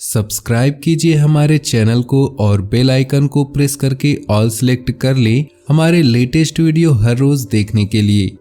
Subscribe कीजिए हमारे channel को और बेल आइकन को प्रेस करके ऑल सेलेक्ट कर लें हमारे लेटेस्ट वीडियो हर रोज देखने के लिए।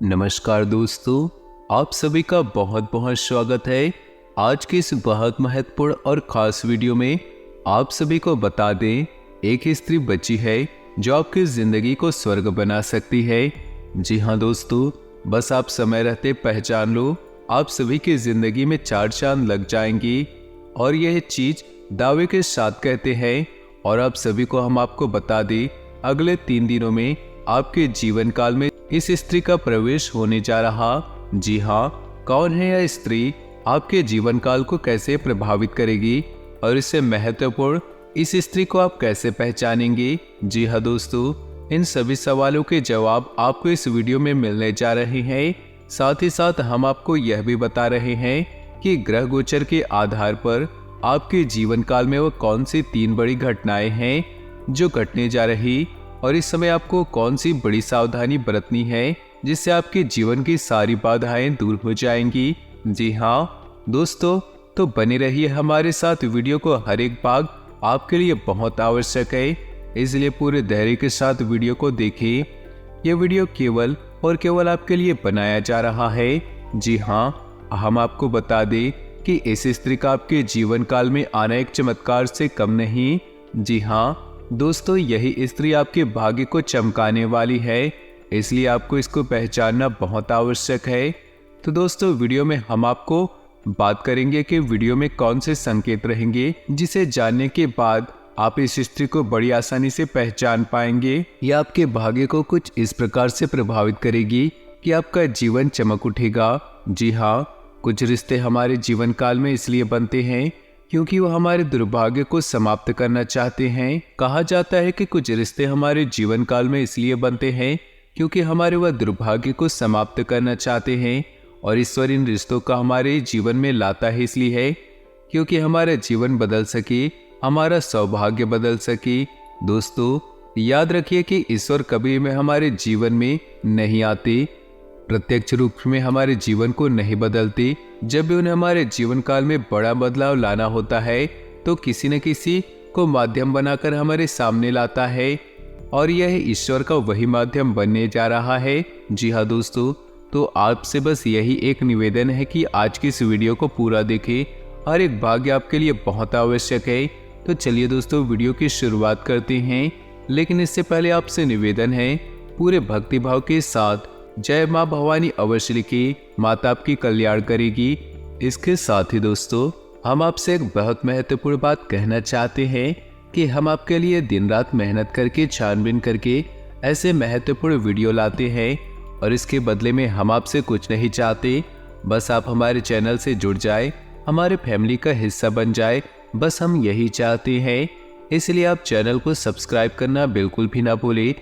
नमस्कार दोस्तों, आप सभी का बहुत बहुत स्वागत है। आज के इस बहुत महत्वपूर्ण और खास वीडियो में आप सभी को बता दें, एक स्त्री बची है जो आपकी जिंदगी को स्वर्ग बना सकती है। जी हाँ दोस्तों, बस आप समय रहते पहचान लो, आप सभी की जिंदगी में 4 चांद लग जाएंगी और यह चीज दावे के साथ कहते हैं। और आप सभी को हम आपको बता दें, अगले 3 दिनों में आपके जीवन काल में इस स्त्री का प्रवेश होने जा रहा। जी हाँ, कौन है यह स्त्री, आपके जीवन काल को कैसे प्रभावित करेगी और इससे महत्वपूर्ण इस स्त्री को आप कैसे पहचानेंगे। जी हाँ दोस्तों, इन सभी सवालों के जवाब आपको इस वीडियो में मिलने जा रहे हैं। साथ ही साथ हम आपको यह भी बता रहे हैं कि ग्रह गोचर के आधार पर आपके जीवन काल में वो कौन सी 3 बड़ी घटनाएं हैं जो घटने जा रही, और इस समय आपको कौन सी बड़ी सावधानी बरतनी है जिससे आपके जीवन की सारी बाधाएं दूर हो जाएंगी। जी हाँ दोस्तों, तो बने रहिए हमारे साथ। वीडियो को हर एक भाग आपके लिए बहुत आवश्यक है, इसलिए पूरे धैर्य के साथ वीडियो को देखें। यह वीडियो केवल और केवल आपके लिए बनाया जा रहा है। जी हाँ, हम आपको बता दें कि इस स्त्री का आपके जीवन काल में आना एक चमत्कार से कम नहीं। जी हाँ दोस्तों, यही स्त्री आपके भाग्य को चमकाने वाली है, इसलिए आपको इसको पहचानना बहुत आवश्यक है। तो दोस्तों, वीडियो में हम आपको बात करेंगे कि वीडियो में कौन से संकेत रहेंगे जिसे जानने के बाद आप इस स्त्री को बड़ी आसानी से पहचान पाएंगे। यह आपके भाग्य को कुछ इस प्रकार से प्रभावित करेगी कि आपका जीवन चमक उठेगा। जी हाँ, कुछ रिश्ते हमारे जीवन काल में इसलिए बनते हैं क्योंकि वो हमारे दुर्भाग्य को समाप्त करना चाहते हैं। कहा जाता है कि कुछ रिश्ते हमारे जीवन काल में इसलिए बनते हैं क्योंकि हमारे वह दुर्भाग्य को समाप्त करना चाहते हैं, और ईश्वर इन रिश्तों का हमारे जीवन में लाता है इसलिए है क्योंकि हमारा जीवन बदल सके, हमारा सौभाग्य बदल सके। दोस्तों, याद रखिए कि ईश्वर कभी भी हमारे जीवन में नहीं आते, प्रत्यक्ष रूप में हमारे जीवन को नहीं बदलते। जब भी उन्हें हमारे जीवन काल में बड़ा बदलाव लाना होता है तो किसी न किसी को माध्यम बनाकर हमारे सामने लाता है, और यह ईश्वर का वही माध्यम बनने जा रहा है। जी हाँ दोस्तों, तो आपसे बस यही एक निवेदन है कि आज की इस वीडियो को पूरा देखें, हर एक भाग्य आपके लिए बहुत आवश्यक है। तो चलिए दोस्तों, वीडियो की शुरुआत करते हैं, लेकिन इससे पहले आपसे निवेदन है, पूरे भक्तिभाव के साथ जय माँ भवानी अवश्य लिखिए, माता आपकी कल्याण करेगी। इसके साथ ही दोस्तों, हम आपसे एक बहुत महत्वपूर्ण बात कहना चाहते हैं कि हम आपके लिए दिन रात मेहनत करके छानबीन करके ऐसे महत्वपूर्ण वीडियो लाते हैं, और इसके बदले में हम आपसे कुछ नहीं चाहते, बस आप हमारे चैनल से जुड़ जाए, हमारे फैमिली का हिस्सा बन जाए, बस हम यही चाहते हैं। इसलिए आप चैनल को सब्सक्राइब करना बिल्कुल भी ना भूलें।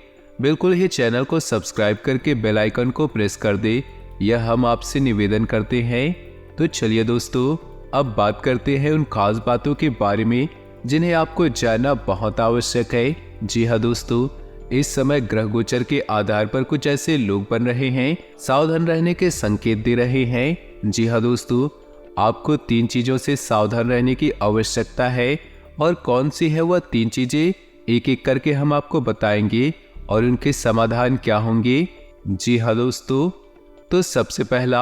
बिल्कुल ही चैनल को सब्सक्राइब करके बेल आइकन को प्रेस कर दे, यह हम आपसे निवेदन करते हैं। तो चलिए दोस्तों, अब बात करते हैं उन खास बातों के बारे में जिन्हें आपको जानना बहुत आवश्यक है। जी हाँ दोस्तों, इस समय ग्रह गोचर के आधार पर कुछ ऐसे लोग बन रहे हैं, सावधान रहने के संकेत दे रहे हैं। जी हाँ दोस्तों, आपको 3 चीजों से सावधान रहने की आवश्यकता है, और कौन सी है वह 3 चीजें एक एक करके हम आपको बताएंगे और उनके समाधान क्या होंगे। जी हाँ दोस्तों, तो सबसे पहला,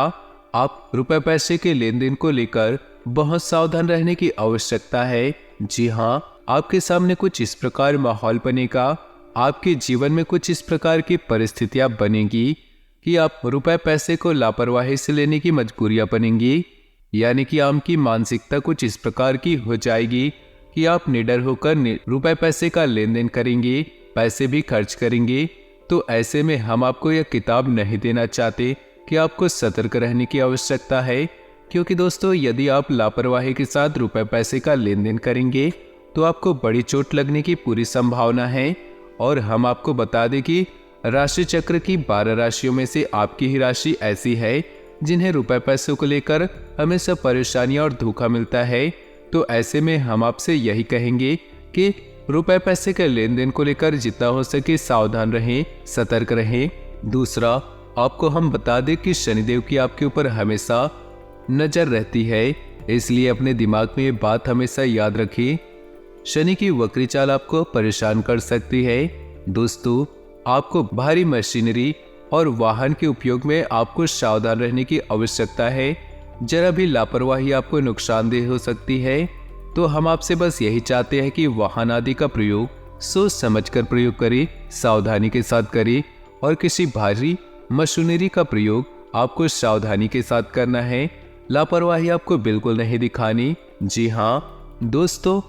आप रुपए पैसे के लेन देन को लेकर बहुत सावधान रहने की आवश्यकता है। जी हाँ, आपके सामने कुछ इस प्रकार माहौल बनेगा, आपके जीवन में कुछ इस प्रकार की परिस्थितियां बनेगी कि आप रुपए पैसे को लापरवाही से लेने की मजबूरियां बनेंगी। यानी कि आपकी मानसिकता कुछ इस प्रकार की हो जाएगी कि आप निडर होकर रुपए पैसे का लेन देन करेंगे, पैसे भी खर्च करेंगे। तो ऐसे में हम आपको यह किताब नहीं देना चाहते कि आपको सतर्क रहने की आवश्यकता है, क्योंकि दोस्तों, यदि आप लापरवाही के साथ रुपए पैसे का लेन देन करेंगे तो आपको बड़ी चोट लगने की पूरी संभावना है। और हम आपको बता दें कि राशि चक्र की 12 राशियों में से आपकी ही राशि ऐसी है जिन्हें रुपए पैसों को लेकर हमेशा परेशानियां और धोखा मिलता है। तो ऐसे में हम आपसे यही कहेंगे कि रुपए पैसे के लेन देन को लेकर जितना हो सके सावधान रहें, सतर्क रहें। दूसरा, आपको हम बता दें कि शनिदेव की आपके ऊपर हमेशा नजर रहती है, इसलिए अपने दिमाग में ये बात हमेशा याद रखिए। शनि की वक्री चाल आपको परेशान कर सकती है। दोस्तों, आपको भारी मशीनरी और वाहन के उपयोग में आपको सावधान रहने की आवश्यकता है। जरा भी लापरवाही आपको नुकसानदेह हो सकती है। तो हम आपसे बस यही चाहते हैं कि वाहन आदि का प्रयोग सोच समझकर प्रयोग करें, सावधानी के साथ करें, और किसी भारी मशीनरी का प्रयोग आपको सावधानी के साथ करना है। लापरवाही आपको बिल्कुल नहीं दिखानी। जी हाँ दोस्तों,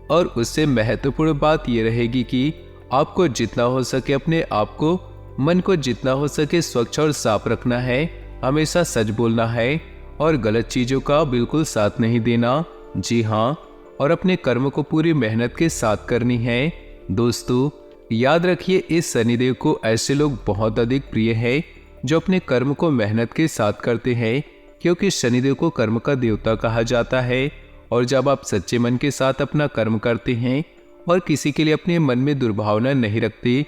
और उससे महत्वपूर्ण बात यह रहेगी कि आपको जितना हो सके अपने आप को, मन को जितना हो सके स्वच्छ और साफ रखना है। हमेशा सच बोलना है और गलत चीजों का बिल्कुल साथ नहीं देना। जी हाँ, और अपने कर्म को पूरी मेहनत के साथ करनी है। दोस्तों, याद रखिए, इस शनिदेव को ऐसे लोग बहुत अधिक प्रिय है जो अपने कर्म को मेहनत के साथ करते हैं, क्योंकि शनिदेव को कर्म का देवता कहा जाता है। और जब आप सच्चे मन के साथ अपना कर्म करते हैं और किसी के लिए अपने मन में दुर्भावना नहीं रखते,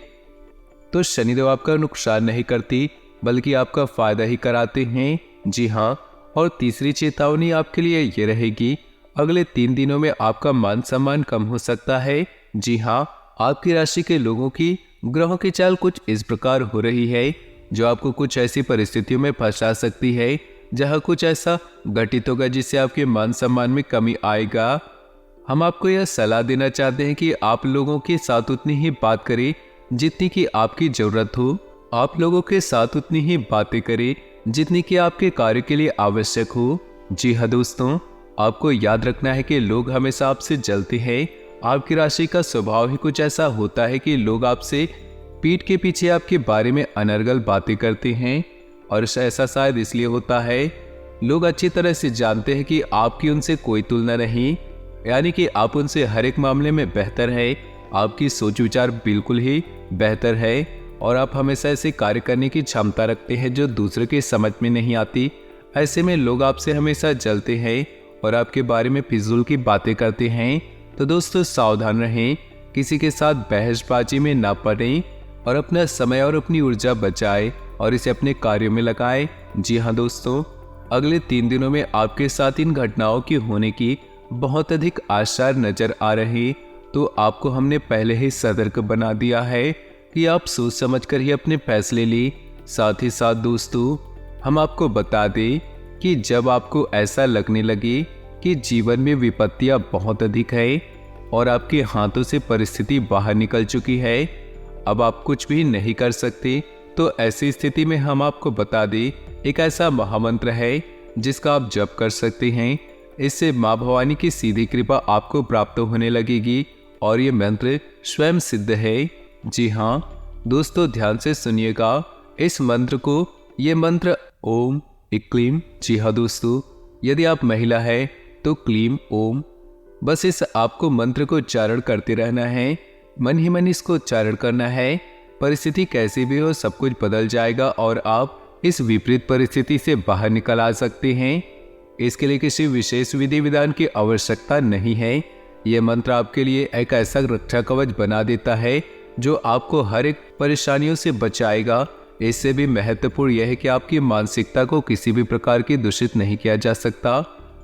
तो शनिदेव आपका नुकसान नहीं करती बल्कि आपका फायदा ही कराते हैं। जी हाँ, और तीसरी चेतावनी आपके लिए ये रहेगी, अगले 3 दिनों में आपका मान सम्मान कम हो सकता है। जी हाँ, आपकी राशि के लोगों की ग्रहों की चाल कुछ इस प्रकार हो रही है जो आपको कुछ ऐसी परिस्थितियों में फंसा सकती है जहां कुछ ऐसा घटित होगा जिससे आपके मान सम्मान में कमी आएगा। हम आपको यह सलाह देना चाहते हैं कि आप लोगों के साथ उतनी ही बात करें जितनी की आपकी जरूरत हो। आप लोगों के साथ उतनी ही बातें करें जितनी कि आपके कार्य के लिए आवश्यक हो। जी हाँ दोस्तों, आपको याद रखना है कि लोग हमेशा आपसे जलते हैं। आपकी राशि का स्वभाव ही कुछ ऐसा होता है कि लोग आपसे पीठ के पीछे आपके बारे में अनर्गल बातें करते हैं, और ऐसा शायद इसलिए होता है, लोग अच्छी तरह से जानते हैं कि आपकी उनसे कोई तुलना नहीं, यानी कि आप उनसे हर एक मामले में बेहतर है। आपकी सोच विचार बिल्कुल ही बेहतर है और आप हमेशा ऐसे कार्य करने की क्षमता रखते हैं जो दूसरे के समझ में नहीं आती। ऐसे में लोग आपसे हमेशा जलते हैं और आपके बारे में फिजूल की बातें करते हैं। तो दोस्तों, सावधान रहें, किसी के साथ बहसबाजी में ना पड़ें और अपना समय और अपनी ऊर्जा बचाएं और इसे अपने कार्यों में लगाएं। जी हाँ दोस्तों, अगले 3 दिनों में आपके साथ इन घटनाओं की होने की बहुत अधिक आसार नजर आ रहे, तो आपको हमने पहले ही सतर्क बना दिया है कि आप सोच समझकर ही अपने फैसले लें। साथ ही साथ दोस्तों, हम आपको बता दें कि जब आपको ऐसा लगने लगे कि जीवन में विपत्तियां बहुत अधिक है और आपके हाथों से परिस्थिति बाहर निकल चुकी है, अब आप कुछ भी नहीं कर सकते, तो ऐसी स्थिति में हम आपको बता दें, एक ऐसा महामंत्र है जिसका आप जप कर सकते हैं। इससे माँ भवानी की सीधी कृपा आपको प्राप्त होने लगेगी और ये मंत्र स्वयं सिद्ध है। जी हाँ दोस्तों, ध्यान से सुनिएगा इस मंत्र को। ये मंत्र ओम क्लीम। जी हाँ दोस्तों, यदि आप महिला है तो क्लीम ओम। बस इस आपको मंत्र को उच्चारण करते रहना है, मन ही मन इसको उच्चारण करना है। परिस्थिति कैसी भी हो, सब कुछ बदल जाएगा और आप इस विपरीत परिस्थिति से बाहर निकल आ सकते हैं। इसके लिए किसी विशेष विधि विधान की आवश्यकता नहीं है। यह मंत्र आपके लिए एक ऐसा रक्षा कवच बना देता है जो आपको हर एक परेशानियों से बचाएगा। इससे भी महत्वपूर्ण यह है कि आपकी मानसिकता को किसी भी प्रकार की दूषित नहीं किया जा सकता।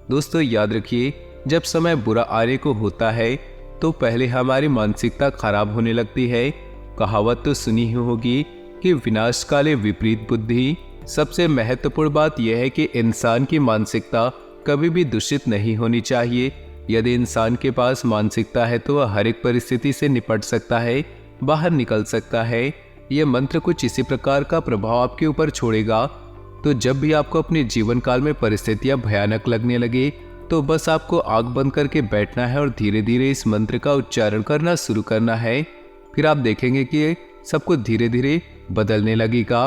दोस्तों, याद रखिए, जब समय बुरा आने को होता है तो पहले हमारी मानसिकता खराब होने लगती है। कहावत तो सुनी ही होगी कि विनाश काले विपरीत बुद्धि। सबसे महत्वपूर्ण बात यह है कि इंसान की मानसिकता कभी भी दूषित नहीं होनी चाहिए। यदि इंसान के पास मानसिकता है तो वह हर एक परिस्थिति से निपट सकता है, बाहर निकल सकता है। यह मंत्र कुछ इसी प्रकार का प्रभाव आपके ऊपर छोड़ेगा। तो जब भी आपको अपने जीवन काल में परिस्थितियां भयानक लगने लगे तो बस आपको आंख बंद करके बैठना है और धीरे धीरे इस मंत्र का उच्चारण करना शुरू करना है। फिर आप देखेंगे कि सब कुछ धीरे धीरे बदलने लगेगा।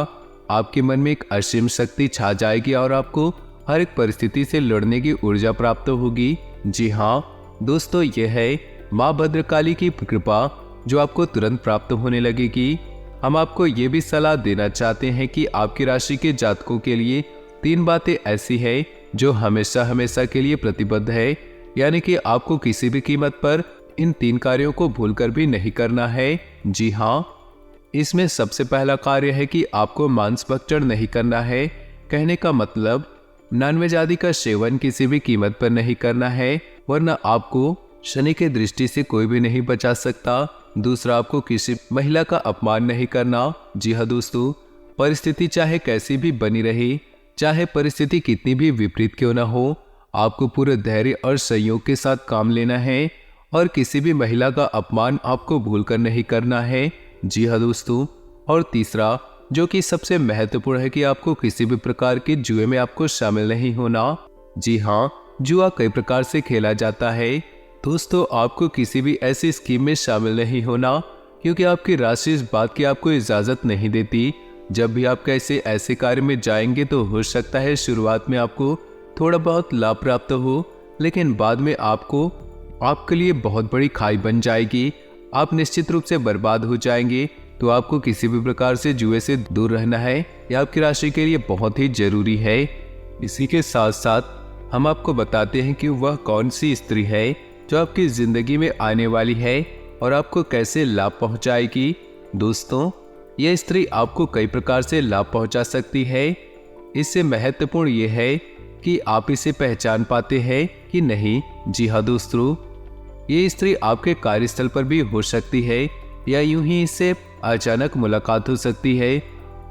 आपके मन में एक असीम शक्ति छा जाएगी और आपको हर एक परिस्थिति से लड़ने की ऊर्जा प्राप्त होगी। जी हाँ दोस्तों, यह है माँ भद्रकाली की कृपा जो आपको तुरंत प्राप्त होने लगेगी। हम आपको ये भी सलाह देना चाहते हैं कि आपकी राशि के जातकों के लिए 3 बातें ऐसी है जो हमेशा हमेशा के लिए प्रतिबद्ध है, यानी कि आपको किसी भी कीमत पर इन 3 कार्यों को भूलकर भी नहीं करना है। जी हाँ, इसमें सबसे पहला कार्य है कि आपको मांस भक्षण नहीं करना है। कहने का मतलब नॉनवेज आदि का सेवन किसी भी कीमत पर नहीं करना है, वरना आपको शनि के दृष्टि से कोई भी नहीं बचा सकता। दूसरा, आपको किसी महिला का अपमान नहीं करना। जी हाँ दोस्तों, परिस्थिति चाहे कैसी भी बनी रहे, चाहे परिस्थिति कितनी भी विपरीत क्यों ना हो, आपको पूरे धैर्य और संयोग के साथ काम लेना है और किसी भी महिला का अपमान आपको भूलकर नहीं करना है। जी हाँ दोस्तों, और तीसरा जो कि सबसे महत्वपूर्ण है कि आपको किसी भी प्रकार के जुए में आपको शामिल नहीं होना। जी हाँ, जुआ कई प्रकार से खेला जाता है दोस्तों, आपको किसी भी ऐसी स्कीम में शामिल नहीं होना, क्योंकि आपकी राशि इस बात की आपको इजाजत नहीं देती। जब भी आप ऐसे कार्य में जाएंगे तो हो सकता है शुरुआत में आपको थोड़ा बहुत लाभ प्राप्त हो, लेकिन बाद में आपके लिए बहुत बड़ी खाई बन जाएगी। आप निश्चित रूप से बर्बाद हो जाएंगे। तो आपको किसी भी प्रकार से जुए से दूर रहना है, यह आपकी राशि के लिए बहुत ही जरूरी है। इसी के साथ साथ हम आपको बताते हैं कि वह कौन सी स्त्री है जो आपकी जिंदगी में आने वाली है और आपको कैसे लाभ पहुंचाएगी। दोस्तों, यह स्त्री आपको कई प्रकार से लाभ पहुंचा सकती है। इससे महत्वपूर्ण यह है कि आप इसे पहचान पाते हैं कि नहीं। जी हाँ दोस्तों, ये स्त्री आपके कार्यस्थल पर भी हो सकती है या यूं ही इससे अचानक मुलाकात हो सकती है।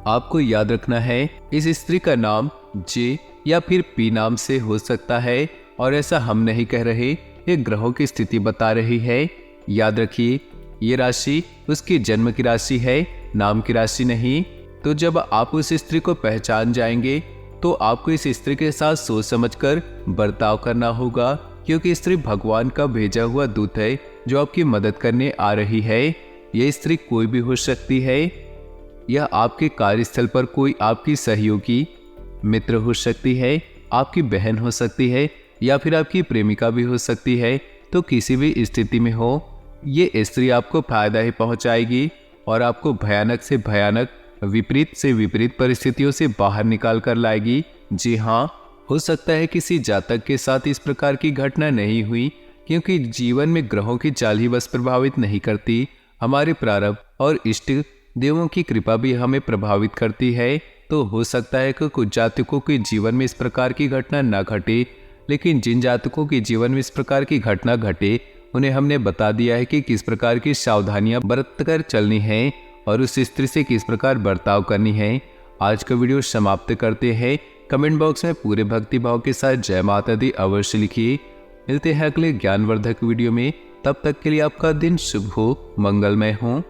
आपको याद रखना है, इस स्त्री का नाम जे या फिर पी नाम से हो सकता है, और ऐसा हम नहीं कह रहे, ये ग्रहों की स्थिति बता रही है। याद रखिए, ये राशि उसकी जन्म की राशि है, नाम की राशि नहीं। तो जब आप उस स्त्री को पहचान जाएंगे तो आपको इस स्त्री के साथ सोच समझकर बर्ताव करना होगा, क्योंकि स्त्री भगवान का भेजा हुआ दूत है जो आपकी मदद करने आ रही है। यह स्त्री कोई भी हो सकती है, यह आपके कार्यस्थल पर कोई आपकी सहयोगी मित्र हो सकती है, आपकी बहन हो सकती है, या फिर आपकी प्रेमिका भी हो सकती है। तो किसी भी स्थिति में हो, ये स्त्री आपको फायदा ही पहुंचाएगी और आपको भयानक से भयानक, विपरीत से विपरीत परिस्थितियों से बाहर निकाल कर लाएगी। जी हाँ, हो सकता है किसी जातक के साथ इस प्रकार की घटना नहीं हुई, क्योंकि जीवन में ग्रहों की चाल ही बस प्रभावित नहीं करती, हमारे प्रारब्ध और इष्ट देवों की कृपा भी हमें प्रभावित करती है। तो हो सकता है कि कुछ जातकों के जीवन में इस प्रकार की घटना न घटे, लेकिन जिन जातकों के जीवन में इस प्रकार की घटना घटे, उन्हें हमने बता दिया है कि किस प्रकार की सावधानियां बरत कर चलनी है और उस स्त्री से किस प्रकार बर्ताव करनी है। आज का वीडियो समाप्त करते हैं। कमेंट बॉक्स में पूरे भक्ति भाव के साथ जय माता दी अवश्य लिखिए। मिलते हैं अगले ज्ञानवर्धक वीडियो में, तब तक के लिए आपका दिन शुभ हो, मंगलमय हो।